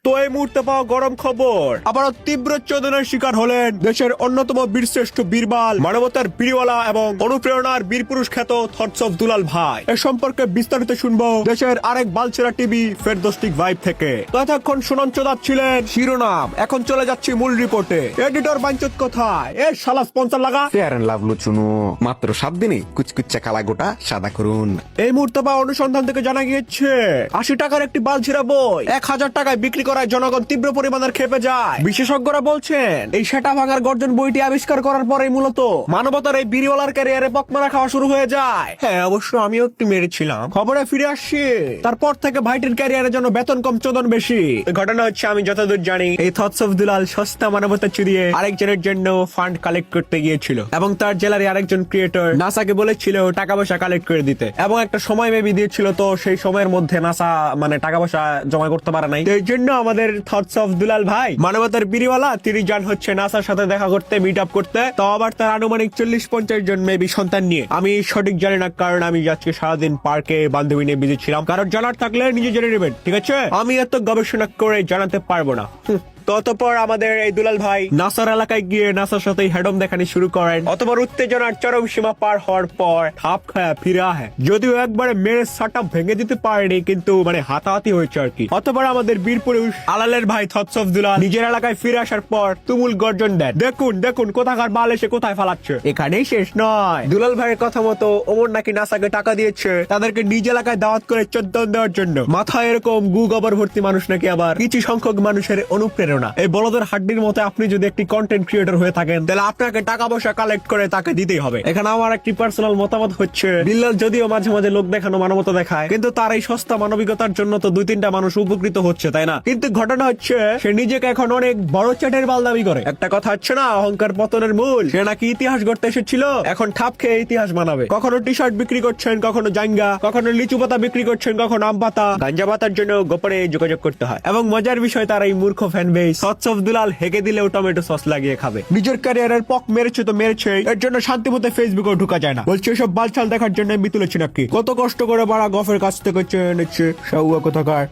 তো এই মুহূর্তে পাওয়া গরম খবর, আবারও তীব্র চোদনের শিকার হলেন দেশের অন্যতম বীরশ্রেষ্ঠ বীরবাল, মানবতার বীরওয়ালা এবং অনুপ্রেরণার বীরপুরুষ খ্যাত থটস অফ দুলাল ভাই। এ সম্পর্কে বিস্তারিত শুনবো দেশের আরেক বালছেরা টিভি ফেরদৌস্তিক ভাইব থেকে। তো এতক্ষণ শুনন চোদাচ্ছিলেন শিরোনাম, এখন চলে যাচ্ছি মূল রিপোর্টে। এডিটর বাঞ্চত কোথায়? এ শালা স্পন্সর লাগা। ফেয়ার এন্ড লাভলু চুনু মাত্র 7 দিনে কুচকুচ্চা কালা গোটা সাদা করুন। এই মুহূর্তে পাওয়া অনুসন্ধান থেকে জানা গিয়েছে 80 টাকার একটি বালছেরা বই 1000 টাকায় বিক্রি করায় জনগণ তীব্র পরিমাণের খেপে যায়। বিশেষজ্ঞরা বলছেন এই সেটা ভাঙার গর্জন বইটি আবিষ্কার করার পরেই মূলত মানবতার এই বীরওয়ালার ক্যারিয়ারে পকমারা খাওয়া শুরু হয়ে যায়। হ্যাঁ, অবশ্য আমিও একটু মেরেছিলাম। খবরে ফিরে আসছি, তারপর থেকে ভাইটির ক্যারিয়ারের জন্য বেতন কম চোদন বেশি। ঘটনা হচ্ছে, আমি যতদূর জানি এই থটস অফ দুলাল সস্তা মানবতা চুরিয়ে আরেকজনের জন্য ফান্ড কালেক্ট করতে গিয়েছিল এবং তার জেলারই আরেকজন ক্রিয়েটর নাসাকে বলেছিল টাকা পয়সা কালেক্ট করে দিতে, এবং একটা সময় মেবি দিয়েছিল। তো সেই সময়ের মধ্যে নাসা মানে টাকা পয়সা জমা করতে পারে নাই। এই জন্য আমাদের থটস অফ দুলাল ভাই মানবতার বীরওয়ালা তিনি যান হচ্ছে নাসার সাথে দেখা করতে, মিট আপ করতে। তো আবার তার আনুমানিক 40-50 জন মেবি সন্তান নিয়ে। আমি সঠিক জানি না, কারণ আমি আজকে সারাদিন পার্কে বান্ধবী নিয়ে বিজি ছিলাম। কারণ জানার থাকলে নিজে জেনে নেবেন, ঠিক আছে? আমি এত গবেষণা করে জানাতে পারবো না। ততপর আমাদের এই দুলাল ভাই নাসার এলাকায় গিয়ে নাসার সাথে হেডম দেখানি শুরু করেন। অতপর উত্তেজনার চরম সীমা পার হওয়ার পর ঠাপ খায়া ফিরে আহে। যদিও একবারে মেরে সাটা ভেঙে দিতে পারেনি, কিন্তু মানে হাতাহাতি হয়েছে আর কি। অতপর আমাদের বীর পুরুষ আলালের ভাই থটস অফ দুলাল নিজের এলাকায় ফিরে আসার পর তুমুল গর্জন দেন, দেখুন দেখুন কোথাকার বাল এসে কোথায় ফালাচ্ছে। এখানেই শেষ নয়, দুলাল ভাইয়ের কথা মতো ওমর নাকি নাসাকে টাকা দিয়েছে তাদেরকে নিজ এলাকায় দাওয়াত করে চোদ্দন দেওয়ার জন্য। মাথায় এরকম গু গোবর ভর্তি মানুষ নাকি আবার কিছু সংখ্যক মানুষের অনুপ্রেরণা। এই বলদের হাড্ডির মতো আপনি যদি একটি কন্টেন্ট ক্রিয়েটর হয়ে থাকেন, তাহলে আপনাকে টাকা পয়সা কালেক্ট করে তাকে দিতেই হবে। এখানে আমার একটি পার্সোনাল মতামত হচ্ছে, বিল্লাল যদিও মাঝে মাঝে লোক দেখানো মানবতা দেখায়, কিন্তু তার এই সস্তা মানবিকতার জন্য তো 2-3টা মানুষ উপকৃত হচ্ছে, তাই না? কিন্তু ঘটনা হচ্ছে সে নিজেকে এখন অনেক বড় চ্যাটের বাল দাবি করে। একটা কথা হচ্ছে না, অহংকার পতনের মূল। সে নাকি ইতিহাস গড়তে এসেছিল, এখন ঠাপ খেয়ে ইতিহাস বানাবে। কখনো টি শার্ট বিক্রি করছেন, কখনো জাঙ্গা, কখনো লিচু পাতা বিক্রি করছেন, কখনো আম পাতা। গাঞ্জা পাতার জন্য গোপনে যোগাযোগ করতে হয়। এবং মজার বিষয়, তার এই মূর্খ ফ্যান বেস থটস অফ দুলাল হেগে দিলেও টমেটো সস লাগিয়ে খাবে। নিজের ক্যারিয়ারের পক মেরেছে তো মেরেছে, এর জন্য শান্তি মতো ফেসবুকেও ঢুকা যায় না। বলছে এসব বালছাল দেখার জন্য আমি তুলেছি নাকি? কত কষ্ট করে বাড়া গফের কাছ থেকে চেয়ে এনেছে সাউয়া কোথাকার।